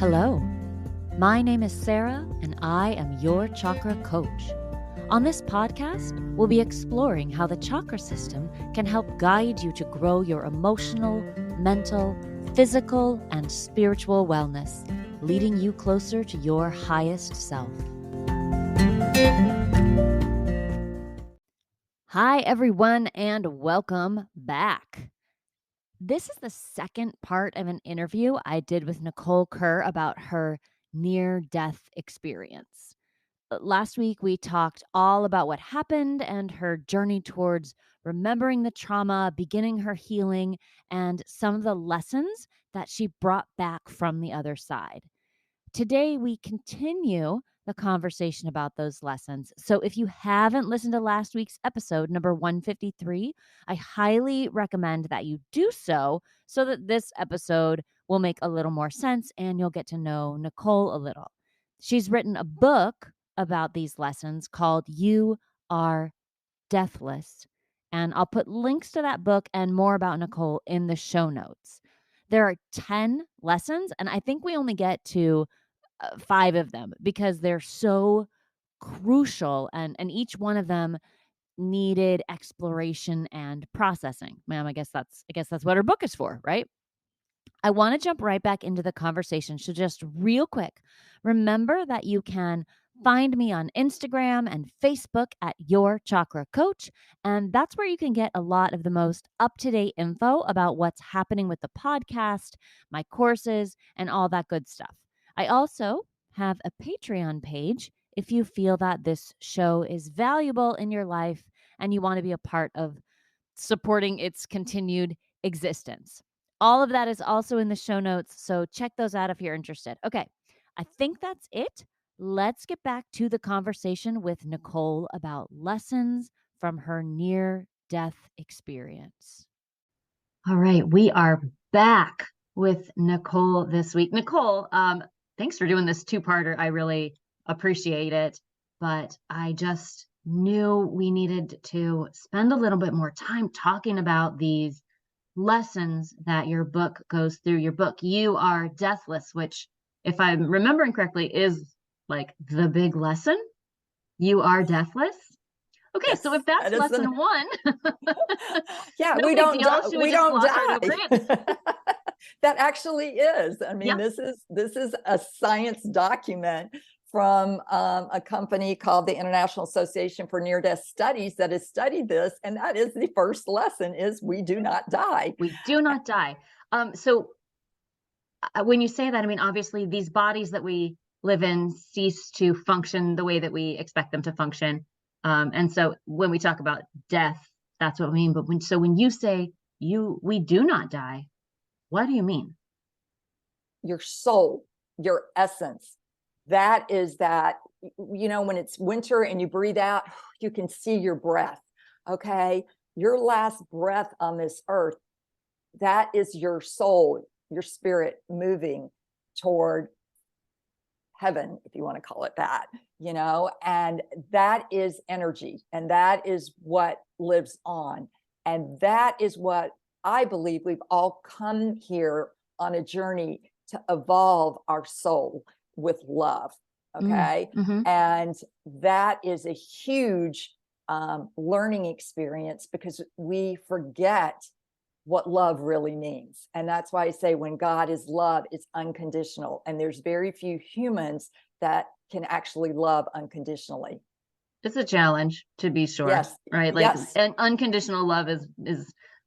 Hello, my name is Sarah and I am your chakra coach. On this podcast, we'll be exploring how the chakra system can help guide you to grow your emotional, mental, physical, and spiritual wellness, leading you closer to your highest self. Hi, everyone, and welcome back. This is the second part of an interview I did with Nicole Kerr about her near-death experience. Last week, we talked all about what happened and her journey towards remembering the trauma, beginning her healing, and some of the lessons that she brought back from the other side. Today, we continue the conversation about those lessons. So if you haven't listened to last week's episode, number 153, I highly recommend that you do so that this episode will make a little more sense and you'll get to know Nicole a little. She's written a book about these lessons called Are Deathless. And I'll put links to that book and more about Nicole in the show notes. There are 10 lessons, and I think we only get to 5 of them because they're so crucial and each one of them needed exploration and processing. Ma'am, I guess that's what her book is for, right? I want to jump right back into the conversation. So just real quick, remember that you can find me on Instagram and Facebook at Your Chakra Coach. And that's where you can get a lot of the most up-to-date info about what's happening with the podcast, my courses, and all that good stuff. I also have a Patreon page if you feel that this show is valuable in your life and you want to be a part of supporting its continued existence. All of that is also in the show notes, so check those out if you're interested. Okay, I think that's it. Let's get back to the conversation with Nicole about lessons from her near-death experience. All right, we are back with Nicole this week. Nicole, thanks for doing this two-parter. I really appreciate it, but I just knew we needed to spend a little bit more time talking about these lessons that your book goes through. Your book, You Are Deathless, which, if I'm remembering correctly, is like the big lesson. You are deathless. Okay, yes, so if that's lesson one, yeah, no we don't die. That actually is. I mean, yeah. This is a science document from a company called the International Association for Near-Death Studies that has studied this, and that is the first lesson: is we do not die. We do not die. So when you say that, I mean, obviously these bodies that we live in cease to function the way that we expect them to function. And so when we talk about death, that's what we mean. But when you say we do not die, what do you mean? Your soul, your essence. That is that, when it's winter and you breathe out, you can see your breath. Okay. Your last breath on this earth, that is your soul, your spirit moving toward heaven, if you want to call it that, and that is energy. And that is what lives on. And that is what I believe we've all come here on a journey to evolve our soul with love. Okay. Mm-hmm. And that is a huge learning experience because we forget what love really means. And that's why I say when God is love, it's unconditional. And there's very few humans that can actually love unconditionally. It's a challenge, to be sure. Yes. Right. Like, yes. And unconditional love is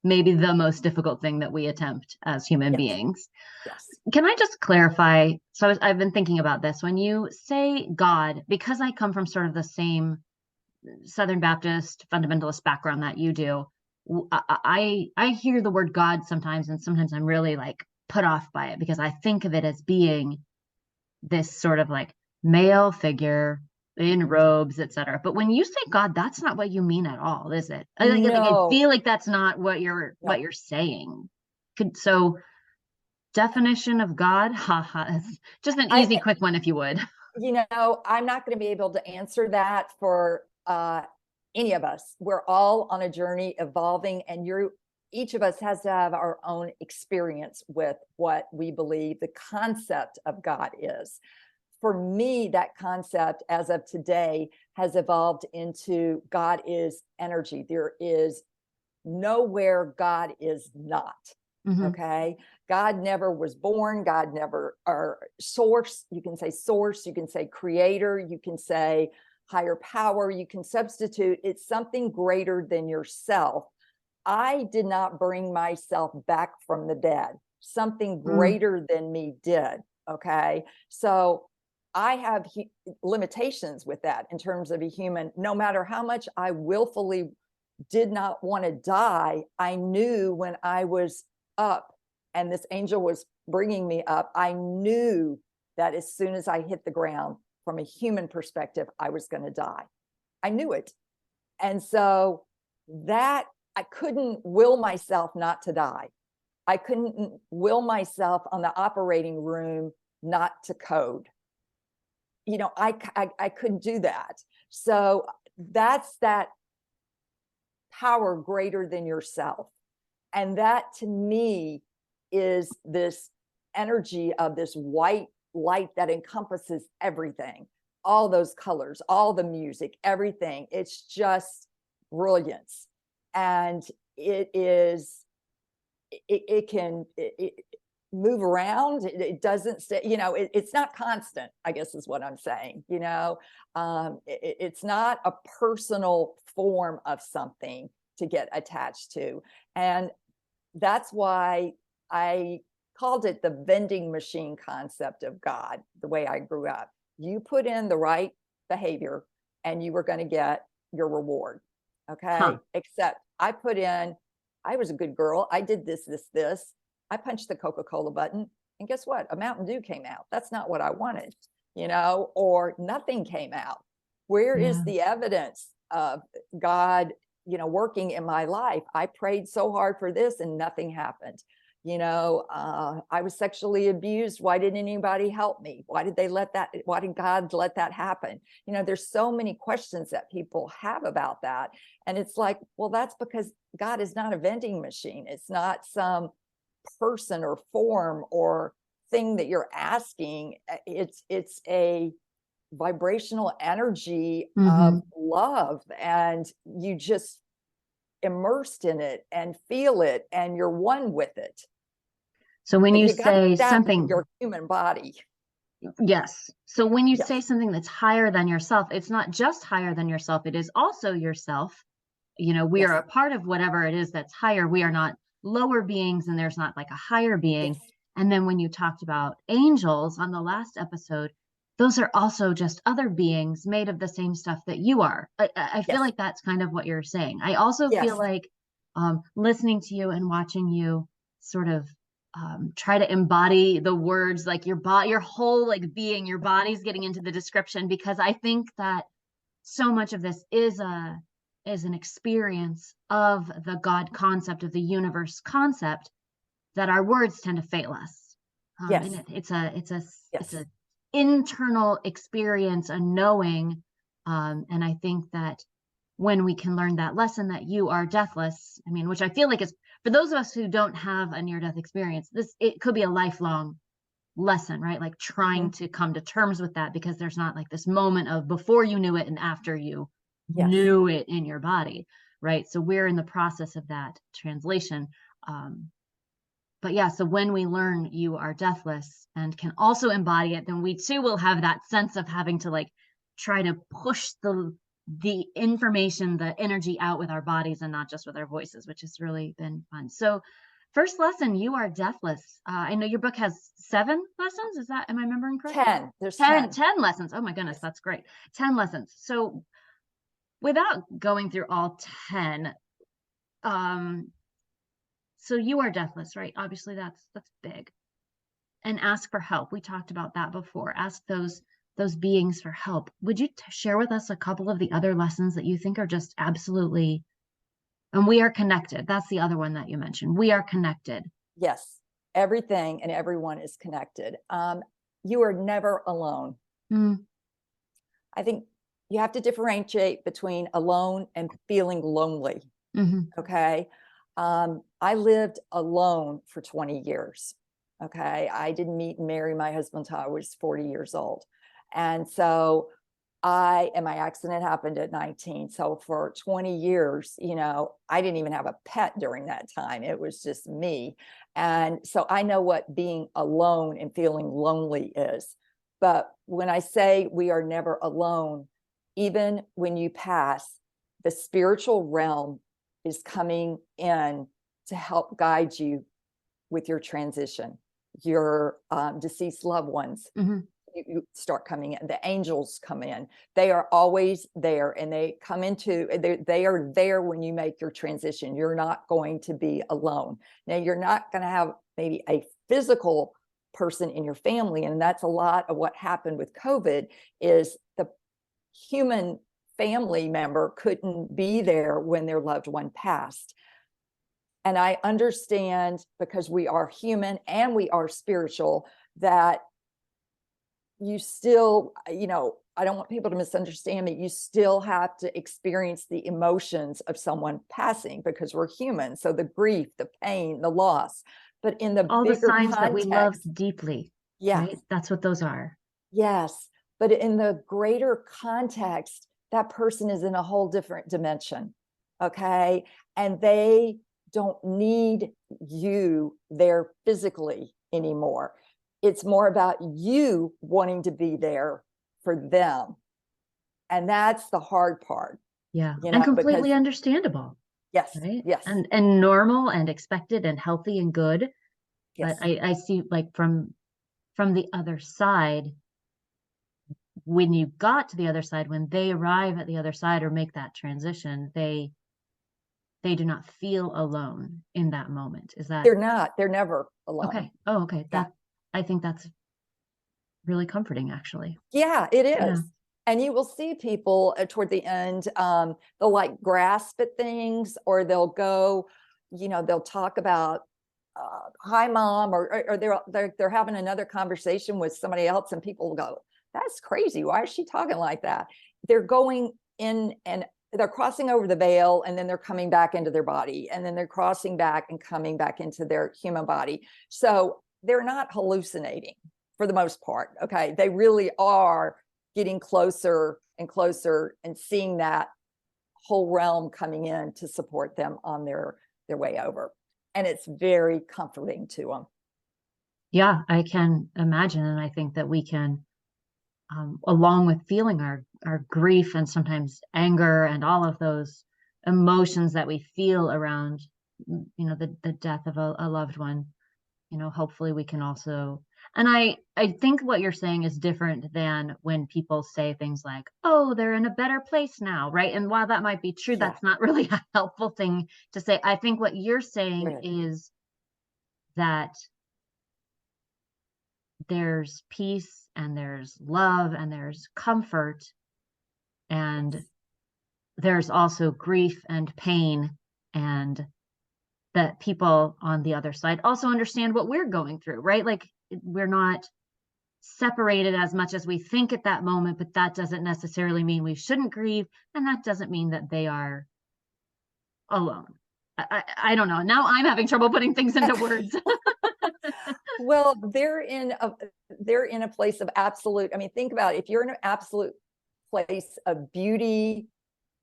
maybe the most difficult thing that we attempt as human yes. beings. Yes. Can I just clarify? So I've been thinking about this. When you say God, because I come from sort of the same Southern Baptist fundamentalist background that you do, I hear the word God sometimes, and sometimes I'm really like put off by it because I think of it as being this sort of like male figure in robes, etc. But when you say God, that's not what you mean at all, is it? No. I feel like that's not what you're saying. So definition of God, just an easy, quick one, if you would. I'm not going to be able to answer that for any of us. We're all on a journey evolving, and each of us has to have our own experience with what we believe the concept of God is. For me, that concept as of today has evolved into God is energy. There is nowhere God is not. Mhm. Okay. God never was born. God never, or source. You can say source. You can say creator. You can say higher power. You can substitute. It's something greater than yourself. I did not bring myself back from the dead. Something Mm. greater than me did. Okay. So I have limitations with that in terms of a human. No matter how much I willfully did not want to die, I knew when I was up and this angel was bringing me up, I knew that as soon as I hit the ground, from a human perspective, I was going to die. I knew it. And so that I couldn't will myself not to die. I couldn't will myself on the operating room not to code. You know, I couldn't do that. So that's that power greater than yourself. And that to me is this energy of this white light that encompasses everything, all those colors, all the music, everything. It's just brilliance. And it is, it can move around. It doesn't stay, you know, it's not constant, I guess is what I'm saying. You know, it's not a personal form of something to get attached to. And that's why I called it the vending machine concept of God, the way I grew up. You put in the right behavior and you were going to get your reward. Huh. Okay. Except I put in, I was a good girl. I did this. I punched the Coca-Cola button. And guess what? A Mountain Dew came out. That's not what I wanted, you know, or nothing came out. Where is Yeah. the evidence of God, you know, working in my life? I prayed so hard for this and nothing happened. You know, I was sexually abused. Why didn't anybody help me? Why did God let that happen? You know, there's so many questions that people have about that. And it's like, well, that's because God is not a vending machine. It's not some person or form or thing that you're asking. It's a vibrational energy of Mhm. love, and you just immersed in it and feel it and you're one with it. So when But you you got to say do that with something, your human body. yes. So when you say Yes. something that's higher than yourself, it's not just higher than yourself, it is also yourself. You know, we are Yes. a part of whatever it is that's higher. We are not lower beings and there's not like a higher being. Yes. And then when you talked about angels on the last episode, those are also just other beings made of the same stuff that you are. I feel Yes. like that's kind of what you're saying. I also feel Yes. like listening to you and watching you sort of try to embody the words, like your body, your whole like being, your body's getting into the description, because I think that so much of this is an experience of the God concept, of the universe concept, that our words tend to fail us. And Yes. it's a Yes. internal experience, a knowing. And I think that when we can learn that lesson that you are deathless, I mean, which I feel like is for those of us who don't have a near death experience, this it could be a lifelong lesson, right? Like trying Mhm. to come to terms with that, because there's not like this moment of before you knew it and after you Yes. knew it in your body, right? So we're in the process of that translation. Um, but yeah, so when we learn you are deathless and can also embody it, then we too will have that sense of having to like try to push the information, the energy out with our bodies and not just with our voices, which has really been fun. So first lesson, you are deathless. I know your book has 7 lessons. Is that, am I remembering correctly? 10. There's 10, 10. 10 lessons. Oh my goodness, Yes. that's great. 10 lessons. So without going through all 10, um, so you are deathless, right? Obviously that's big. And ask for help. We talked about that before. Ask those beings for help. Would you share with us a couple of the other lessons that you think are just absolutely, and we are connected. That's the other one that you mentioned. We are connected. Yes. Everything and everyone is connected. You are never alone. Mm, I think you have to differentiate between alone and feeling lonely. hmm. Okay. I lived alone for 20 years. Okay. I didn't meet and marry my husband until I was 40 years old. And so my accident happened at 19. So for 20 years, I didn't even have a pet during that time. It was just me. And so I know what being alone and feeling lonely is. But when I say we are never alone, even when you pass, the spiritual realm is coming in to help guide you with your transition. Your deceased loved ones, Mm-hmm. you start coming in. The angels come in. They are always there, and they come into. They are there when you make your transition. You're not going to be alone. Now, you're not going to have maybe a physical person in your family, and that's a lot of what happened with COVID. Is the human family member couldn't be there when their loved one passed. And I understand, because we are human and we are spiritual, that you still, I don't want people to misunderstand me. You still have to experience the emotions of someone passing, because we're human. So the grief, the pain, the loss, but in the All the bigger signs that we context, loved deeply, yes, right? That's what those are. yes. But in the greater context, that person is in a whole different dimension. Okay. And they don't need you there physically anymore. It's more about you wanting to be there for them. And that's the hard part, Yeah. And because completely understandable, yes, right? yes, And normal and expected and healthy and good. But yes, I see, like, from the other side, when you got to the other side, when they arrive at the other side or make that transition, they do not feel alone in that moment. Is that they're never alone. okay? Oh, okay. Yeah. I think that's really comforting, actually. Yeah, it Yeah. is. And you will see people toward the end, they'll like grasp at things, or they'll go, they'll talk about, hi, mom, or they're having another conversation with somebody else, and people will go, that's crazy. Why is she talking like that? They're going in, and they're crossing over the veil, and then they're coming back into their body, and then they're crossing back and coming back into their human body. So they're not hallucinating for the most part. Okay. They really are getting closer and closer and seeing that whole realm coming in to support them on their way over. And it's very comforting to them. Yeah, I can imagine. And I think that we can, along with feeling our grief and sometimes anger and all of those emotions that we feel around, the death of a loved one, hopefully we can also, and I think what you're saying is different than when people say things like, oh, they're in a better place now, right? And while that might be true, Yeah. that's not really a helpful thing to say. I think what you're saying Good. is that there's peace and there's love and there's comfort, and Yes. there's also grief and pain, and that people on the other side also understand what we're going through, right? Like, we're not separated as much as we think at that moment, but that doesn't necessarily mean we shouldn't grieve, and that doesn't mean that they are alone. I don't know. Now I'm having trouble putting things into words. Well, they're in a place of absolute. I mean, think about it. If you're in an absolute place of beauty,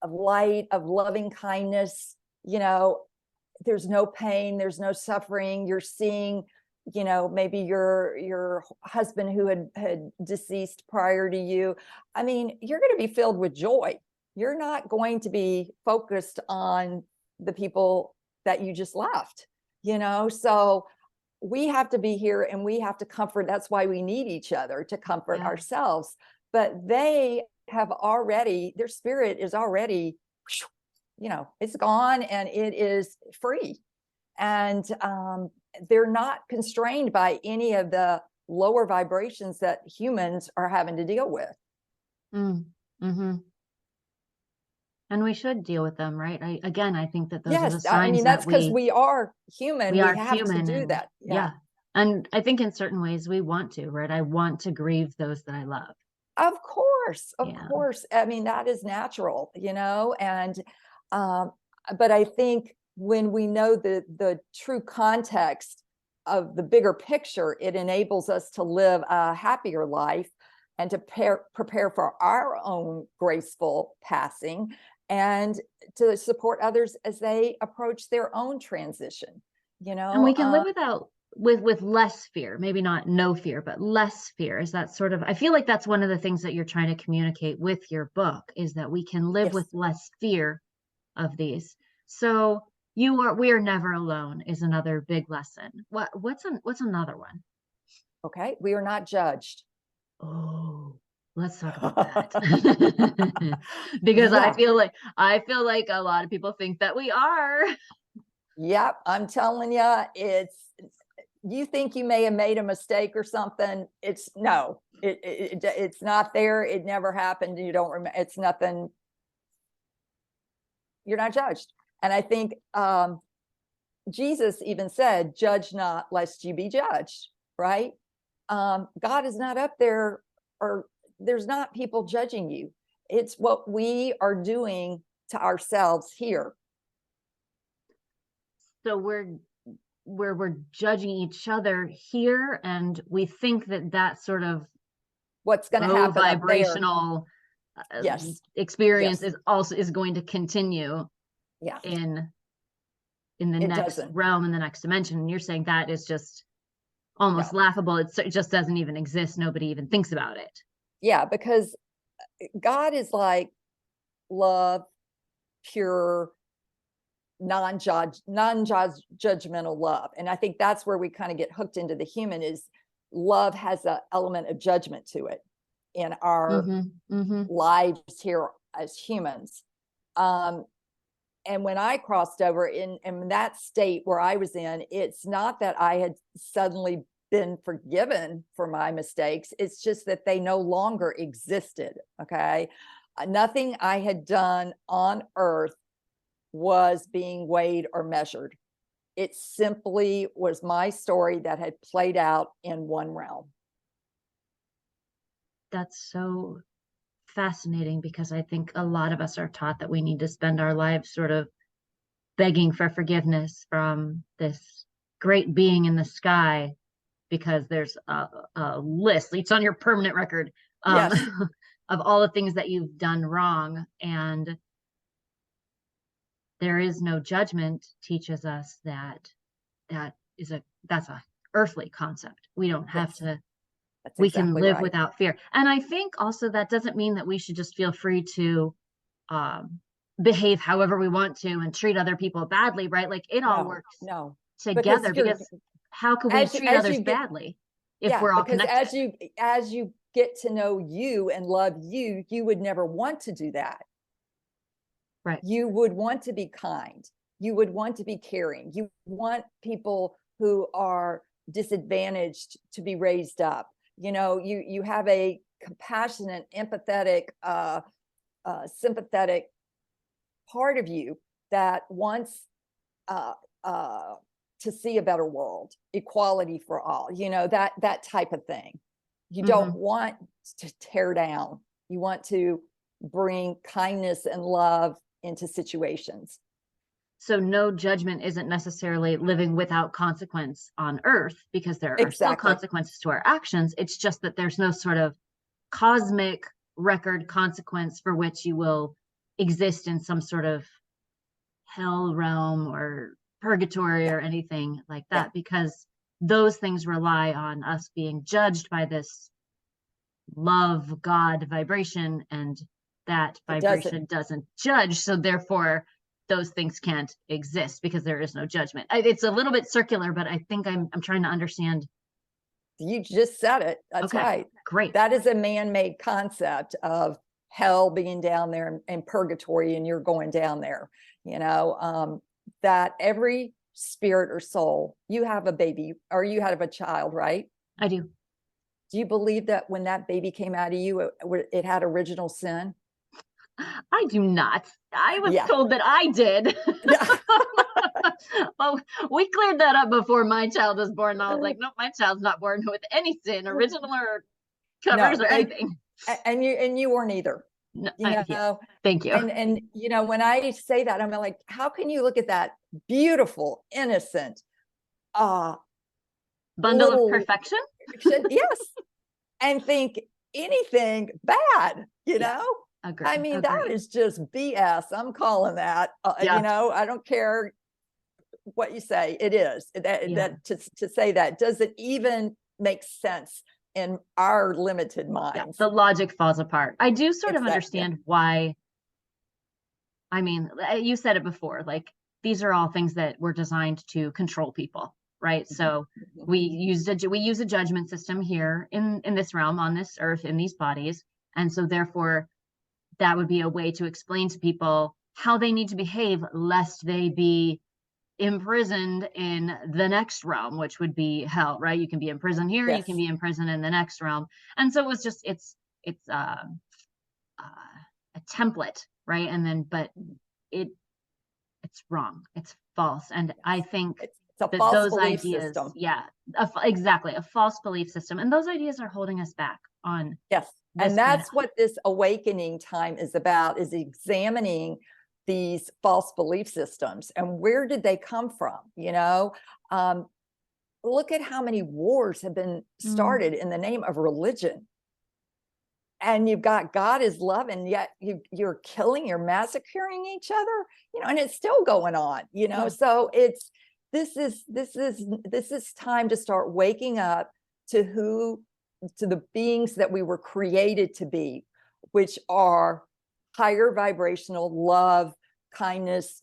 of light, of loving kindness, there's no pain, there's no suffering. You're seeing, maybe your husband who had deceased prior to you. I mean, you're going to be filled with joy. You're not going to be focused on the people that you just left, so we have to be here, and we have to comfort. That's why we need each other to comfort Yeah. ourselves. But they have already, their spirit is already, it's gone, and it is free. And they're not constrained by any of the lower vibrations that humans are having to deal with. Mm, hmm. And we should deal with them, right? I think that those are Yes, the I signs mean, that that's because we are human. we We are have to human, do and that. Yeah. yeah. And I think in certain ways we want to, right? I want to grieve those that I love. Of course, of Yeah. course. I mean, that is natural, and but I think when we know the true context of the bigger picture, it enables us to live a happier life and to prepare for our own graceful passing, and to support others as they approach their own transition. And we can live without with less fear, maybe not no fear, but less fear. Is that sort of, I feel like that's one of the things that you're trying to communicate with your book, is that we can live with Yes. less fear of these. So we are never alone is another big lesson. What's another one? Okay, we are not judged. Oh, let's talk about that. Because Yeah. I feel like a lot of people think that we are. Yep, I'm telling you, you think you may have made a mistake or something. It's no, it's not there. It never happened. You don't remember. It's nothing. You're not judged. And I think Jesus even said, "Judge not, lest you be judged." Right? God is not up there, or there's not people judging you. It's what we are doing to ourselves here. So we're judging each other here, and we think that that sort of What's going to low happen up there? vibrational Yes. experience Yes. is going to continue Yeah. in the It next doesn't. realm, in the next dimension. And you're saying that is just No. almost laughable. It just doesn't even exist. Nobody even thinks about it. Yeah, because God is like love, pure, non-judgmental love. And I think that's where we kind of get hooked into the human, is love has an element of judgment to it in our lives here as humans. And when I crossed over in that state where I was in, it's not that I had suddenly been forgiven for my mistakes. It's just that they no longer existed. Okay. Nothing I had done on earth was being weighed or measured. It simply was my story that had played out in one realm. That's so fascinating, because I think a lot of us are taught that we need to spend our lives sort of begging for forgiveness from this great being in the sky, because there's a list, it's on your permanent record, Yes. of all the things that you've done wrong. And there is no judgment teaches us that that's a earthly concept. We don't have Yes. to, That's we can exactly live right. without fear. And I think also that doesn't mean that we should just feel free to um, behave however we want to and treat other people badly, right? Like it all No, works no, because together, you're because how could we as treat as others you get badly if yeah, we're all because connected? as you get to know you and love you, you would never want to do that. Right. You would want to be kind. You would want to be caring. You want people who are disadvantaged to be raised up. You have a compassionate, empathetic, sympathetic part of you that wants uh, uh, to see a better world, equality for all. That type of thing. You don't want to tear down. You want to bring kindness and love into situations. So no judgment isn't necessarily living without consequence on earth, because there are still Exactly. consequences to our actions. It's just that there's no sort of cosmic record consequence for which you will exist in some sort of hell realm or purgatory Yeah. or anything like Yeah. that, because those things rely on us being judged by this love God vibration, and that It doesn't. vibration doesn't judge. So therefore, those things can't exist because there is no judgment. It's a little bit circular, but I think I'm trying to understand. You just said it. That's Okay, right. great. That is a man-made concept of hell being down there and purgatory, and you're going down there. That every spirit or soul, you have a baby or you have a child, right? I do. Do you believe that when that baby came out of you, it had original sin? I do not. I was Yeah. told that I did. Well, we cleared that up before my child was born. And I was like, nope, my child's not born with any sin, original or covers No, or anything. and you weren't either. No, you yeah. know, Thank you. and when I say that, I'm like, how can you look at that beautiful, innocent, uh, Bundle of little perfection? fiction, yes, and think anything bad, Yeah. I Agree. mean, that Agree. is just BS. I'm calling that, Yeah. I don't care what you say. It is that, Yeah. to say that doesn't even make sense in our limited Yeah. minds. The logic falls apart. I do sort of Exactly. understand why. I mean, you said it before, like these are all things that were designed to control people, right? So Mhm. we use a judgment system here in this realm, on this earth, in these bodies. And so therefore that would be a way to explain to people how they need to behave lest they be imprisoned in the next realm, which would be hell, right? You can be imprisoned here, you can Yes. be imprisoned in the next realm. And so it was just it's a template, right? And then but it it's wrong, it's false. And I Yes. think It's a that false those belief ideas, system. yeah, exactly, a false belief system, and those ideas are holding us back on Yes. this And planet. that's what this awakening time is about, is examining these false belief systems and where did they come from? Um, look at how many wars have been Mm, started in the name of religion. And you've got God is love, and yet you're killing, you're massacring each other, and it's still going on, yeah. So this is time to start waking up to the beings that we were created to be, which are higher vibrational love, kindness,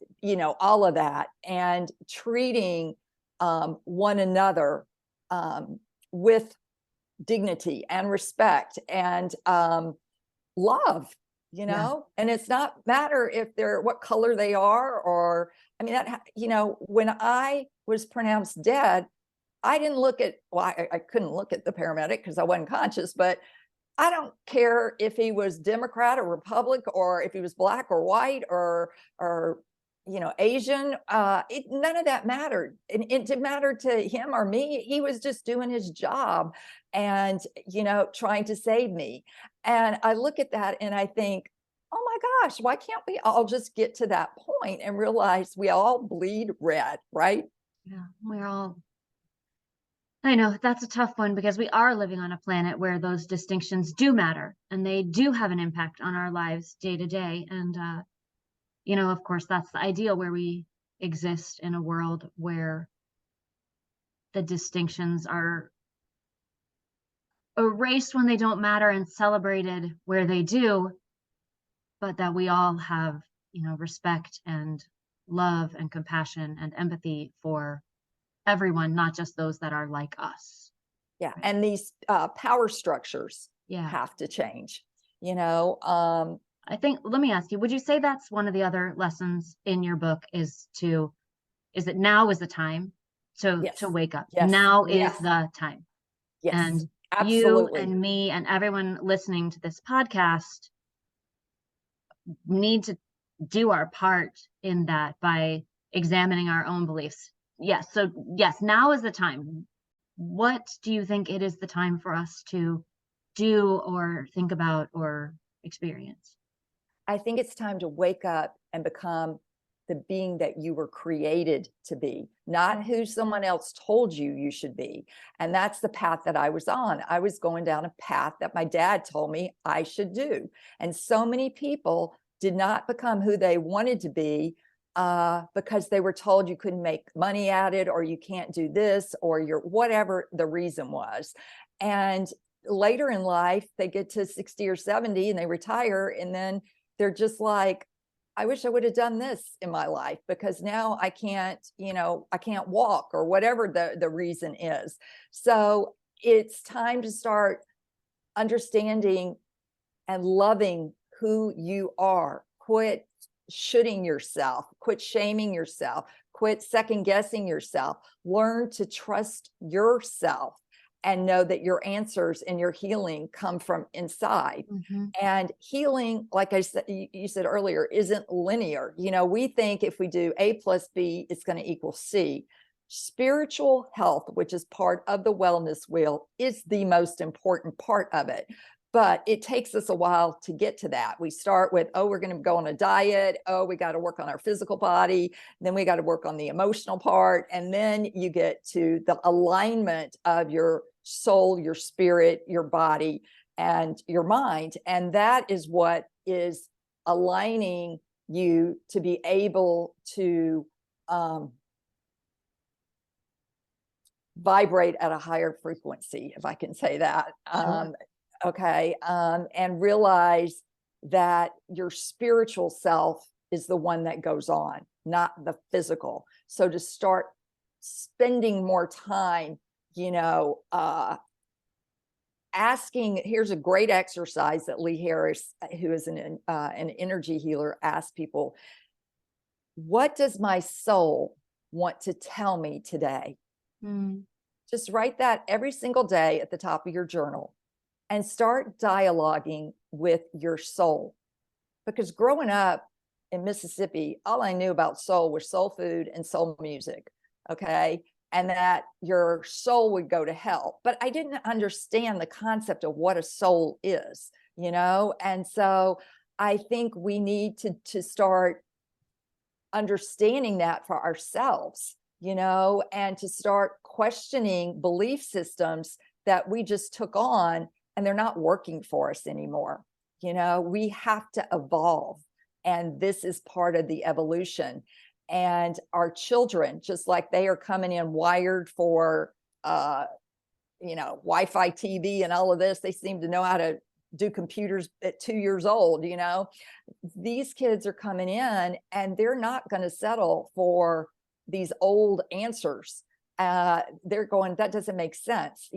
all of that, and treating one another with dignity and respect and love, Yeah. and it's not matter if they're what color they are, or I mean that, when I was pronounced dead, I didn't look at, well, I couldn't look at the paramedic because I wasn't conscious, but I don't care if he was Democrat or Republic, or if he was black or white, or Asian. None of that mattered. It didn't matter to him or me. He was just doing his job, and trying to save me. And I look at that and I think, oh my gosh, why can't we all just get to that point and realize we all bleed red, right? Yeah, we're all, I know that's a tough one because we are living on a planet where those distinctions do matter and they do have an impact on our lives day to day. And, of course, that's the ideal, where we exist in a world where the distinctions are erased when they don't matter and celebrated where they do, but that we all have, respect and love and compassion and empathy for everyone, not just those that are like us. Yeah, Right. and these power structures Yeah. have to change. You know, um, I think, let me ask you, would you say that's one of the other lessons in your book, is that now is the time to yes, wake up. yes, Now is yes, the time. yes, And you absolutely. and me and everyone listening to this podcast need to do our part in that by examining our own beliefs. Yes. So, yes, now is the time. What do you think it is the time for us to do or think about or experience? I think it's time to wake up and become the being that you were created to be, not who someone else told you you should be. And that's the path that I was on. I was going down a path that my dad told me I should do. And so many people did not become who they wanted to be because they were told you couldn't make money at it, or you can't do this, or you're whatever the reason was. And later in life, they get to 60 or 70 and they retire, and then they're just like, I wish I would have done this in my life, because now I can't walk, or whatever the reason is. So it's time to start understanding and loving who you are. Quit shooting yourself, quit shaming yourself, quit second guessing yourself. Learn to trust yourself and know that your answers and your healing come from inside. Mm-hmm. And healing, like I said, you said earlier, isn't linear. We think if we do A plus B, it's going to equal C. Spiritual health, which is part of the wellness wheel, is the most important part of it. But it takes us a while to get to that. We start with, oh, we're going to go on a diet. Oh, we got to work on our physical body. Then we got to work on the emotional part. And then you get to the alignment of your soul, your spirit, your body, and your mind. And that is what is aligning you to be able to vibrate at a higher frequency, if I can say that. Sure. Okay. And realize that your spiritual self is the one that goes on, not the physical. So to start spending more time, asking, here's a great exercise that Lee Harris, who is an energy healer, asks people, what does my soul want to tell me today? Mm. Just write that every single day at the top of your journal and start dialoguing with your soul. Because growing up in Mississippi, all I knew about soul was soul food and soul music. Okay. And that your soul would go to hell. But I didn't understand the concept of what a soul is, And so I think we need to start understanding that for ourselves, and to start questioning belief systems that we just took on and they're not working for us anymore. We have to evolve. And this is part of the evolution. And our children, just like they are coming in wired for, Wi-Fi TV and all of this, they seem to know how to do computers at 2 years old. These kids are coming in and they're not going to settle for these old answers. They're going, that doesn't make sense,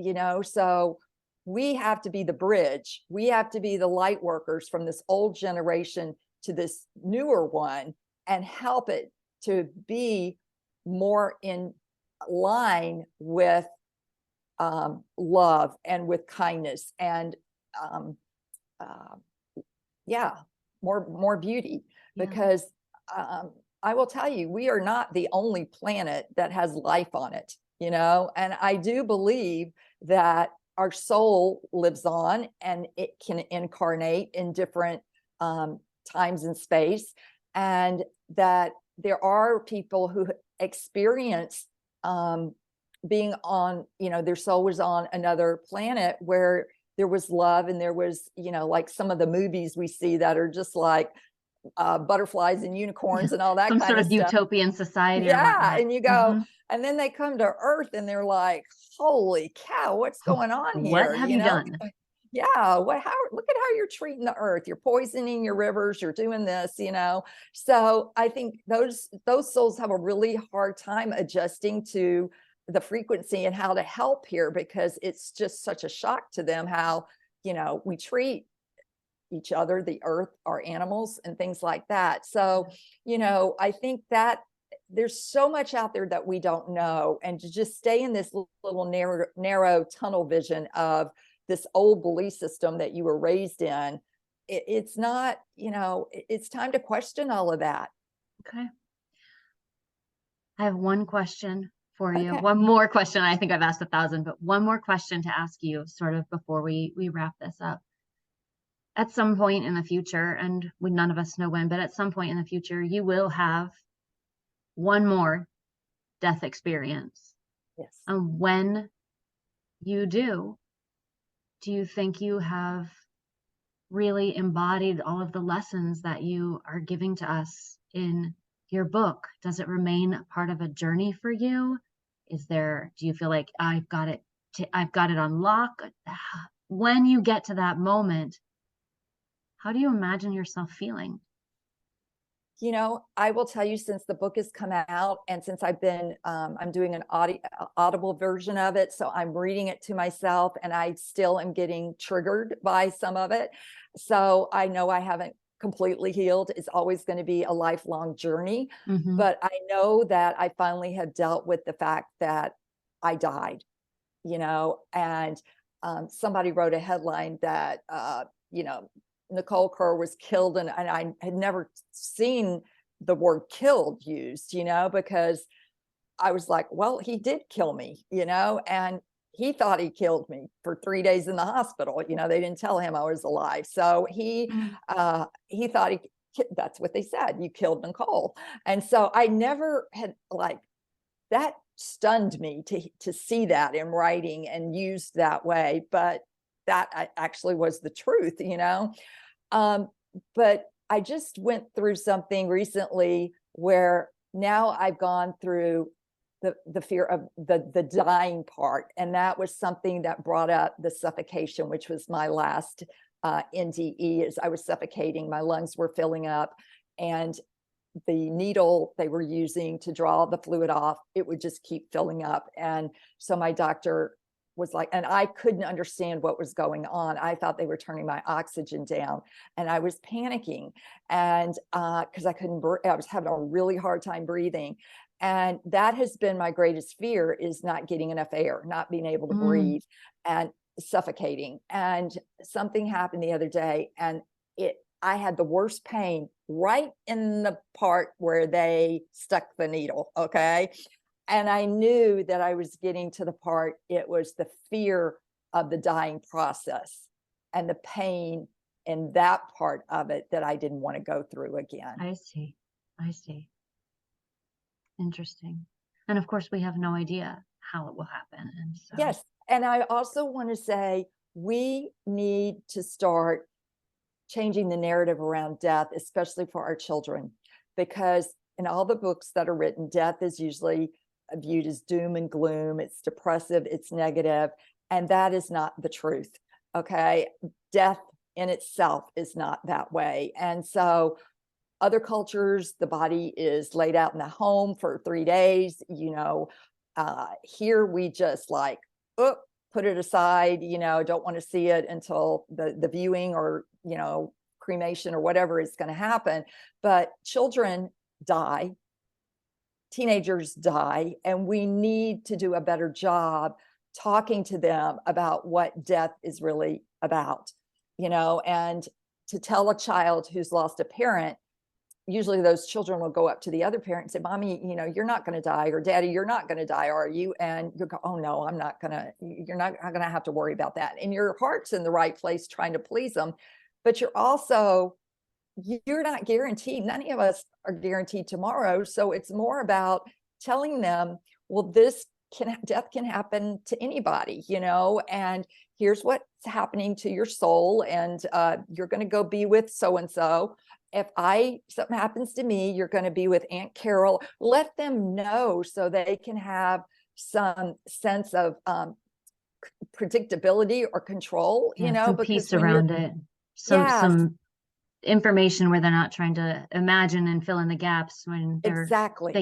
So we have to be the bridge. We have to be the light workers from this old generation to this newer one and help it to be more in line with love and with kindness and yeah, more beauty. Yeah. Because I will tell you, we are not the only planet that has life on it, and I do believe that our soul lives on and it can incarnate in different times and space, and that there are people who experience being on, their soul was on another planet where there was love and there was, like some of the movies we see that are just like butterflies and unicorns and all that Some kind sort of of stuff. utopian society or Yeah. whatnot. And you go, and then they come to Earth and they're like, holy cow, what's going on What here? have you done? Yeah, look at how you're treating the earth. You're poisoning your rivers, you're doing this, So I think those souls have a really hard time adjusting to the frequency and how to help here, because it's just such a shock to them how, we treat each other, the earth, our animals, and things like that. So, I think that there's so much out there that we don't know, and to just stay in this little narrow tunnel vision of this old belief system that you were raised in, it's not, it's time to question all of that. Okay. I have one question for you. Okay. One more question. I think I've asked 1,000, but one more question to ask you sort of before we wrap this up. At some point in the future, and none of us know when, but at some point in the future, you will have one more death experience. Yes. And when you do you think you have really embodied all of the lessons that you are giving to us in your book? Does it remain part of a journey for you? Do you feel like I've got it on lock? When you get to that moment, how do you imagine yourself feeling? I will tell you, since the book has come out and since I've been, I'm doing an audible version of it. So I'm reading it to myself and I still am getting triggered by some of it. So I know I haven't completely healed. It's always going to be a lifelong journey. Mm-hmm. But I know that I finally have dealt with the fact that I died, and somebody wrote a headline that, Nicole Kerr was killed, and I had never seen the word killed used, because I was like, well, he did kill me, and he thought he killed me for 3 days in the hospital. They didn't tell him I was alive. So Mm. he thought that's what they said. You killed Nicole. And so I never had that stunned me to see that in writing and used that way. But that actually was the truth. But I just went through something recently where now I've gone through the fear of the dying part. And that was something that brought up the suffocation, which was my last NDE. As I was suffocating, my lungs were filling up, and the needle they were using to draw the fluid off, it would just keep filling up. And so my doctor was like, and I couldn't understand what was going on. I thought they were turning my oxygen down, and I was panicking. And because I couldn't breathe, I was having a really hard time breathing. And that has been my greatest fear, is not getting enough air, not being able to Mm. breathe, and suffocating. And something happened the other day, and I had the worst pain right in the part where they stuck the needle. Okay. And I knew that I was getting to the part, it was the fear of the dying process and the pain in that part of it that I didn't want to go through again. I see. I see. Interesting. And of course, we have no idea how it will happen. And so, Yes. And I also want to say we need to start changing the narrative around death, especially for our children, because in all the books that are written, death is usually viewed as doom and gloom. It's depressive, it's negative, and that is not the truth. Okay. Death in itself is not that way. And so, other cultures, the body is laid out in the home for 3 days. Here we just oh, put it aside, don't want to see it until the viewing, or, cremation or whatever is going to happen. But children die, teenagers die, and we need to do a better job talking to them about what death is really about, and to tell a child who's lost a parent, usually those children will go up to the other parent and say, Mommy, you're not going to die, or Daddy, you're not going to die, are you? And you'll go, oh no, I'm not going to, you're not going to have to worry about that. And your heart's in the right place trying to please them. But you're not guaranteed. None of us are guaranteed tomorrow. So it's more about telling them, well, death can happen to anybody, and here's what's happening to your soul. And you're going to go be with so-and-so. If something happens to me, you're going to be with Aunt Carol. Let them know so they can have some sense of predictability or control, yeah, some because peace when you're, around it, yes, some information where they're not trying to imagine and fill in the gaps when exactly.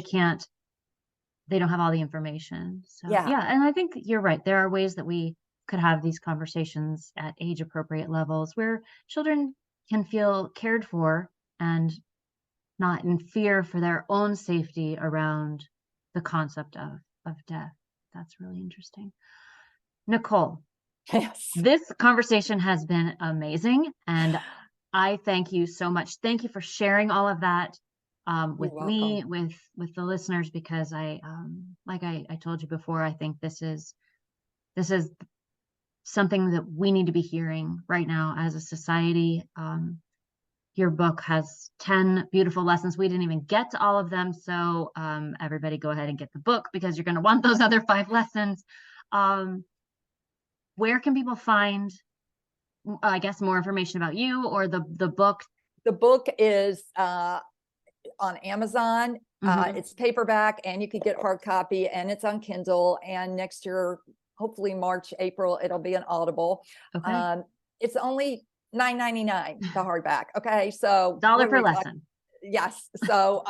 they don't have all the information. So Yeah. yeah, and I think you're right. There are ways that we could have these conversations at age appropriate levels where children can feel cared for and not in fear for their own safety around the concept of death. That's really interesting. Nicole, Yes. this conversation has been amazing, and I thank you so much. Thank you for sharing all of that You're with welcome. me, with the listeners, because like I told you before, I think this is something that we need to be hearing right now as a society. Your book has 10 beautiful lessons. We didn't even get to all of them. So everybody go ahead and get the book, because you're going to want those other 5 lessons. Where can people find, I guess, more information about you or the book? The book is on Amazon. Mm-hmm. It's paperback, and you could get hard copy, and it's on Kindle. And next year, hopefully March, April, it'll be an Audible. Okay. It's only $9.99, the hardback. Okay, so Dollar what are per we talking? lesson. Yes, so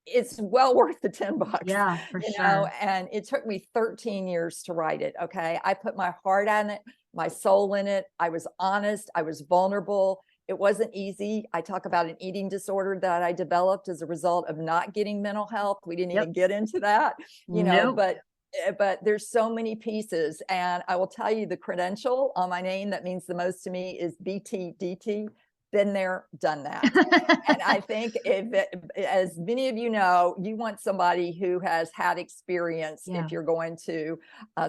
it's well worth the $10, Yeah, for sure. and it took me 13 years to write it. Okay, I put my heart on it, my soul in it. I was honest, I was vulnerable. It wasn't easy. I talk about an eating disorder that I developed as a result of not getting mental health. We didn't Yep. even get into that, Nope. but there's so many pieces. And I will tell you, the credential on my name that means the most to me is BTDT. Been there, done that. And I think as many of you know, you want somebody who has had experience Yeah. if you're going to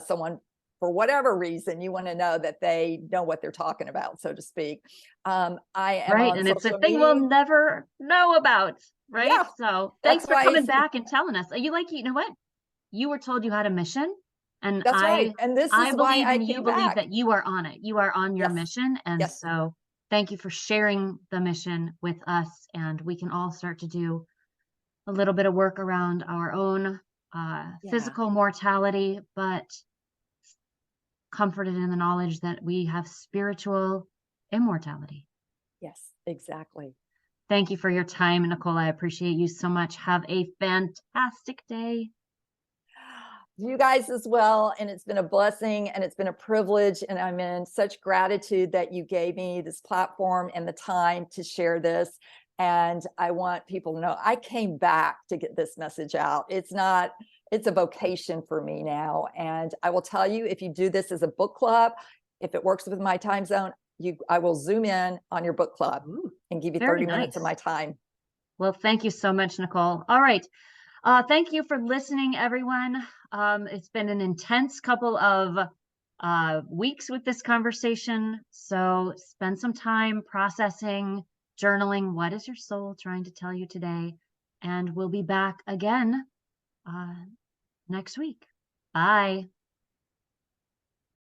someone for whatever reason, you want to know that they know what they're talking about, so to speak. I am Right, on and it's a social thing we'll media. never know about, right? Yeah, So, thanks that's for why coming it's back and telling us. You know what? You were told you had a mission, and that's right. I And this I is why believe I and you came believe back. that you are on it. You are on your Yes. mission, and Yes. so thank you for sharing the mission with us, and we can all start to do a little bit of work around our own, Yeah. physical mortality, but comforted in the knowledge that we have spiritual immortality. Yes, exactly. Thank you for your time, Nicole. I appreciate you so much. Have a fantastic day. You guys as well. And it's been a blessing and it's been a privilege. And I'm in such gratitude that you gave me this platform and the time to share this. And I want people to know I came back to get this message out. It's a vocation for me now. And I will tell you, if you do this as a book club, if it works with my time zone, I will zoom in on your book club Ooh, and give you very 30 minutes of nice. my time. Well, thank you so much, Nicole. All right. Thank you for listening, everyone. It's been an intense couple of weeks with this conversation. So spend some time processing, journaling. What is your soul trying to tell you today? And we'll be back again uh, next week. Bye.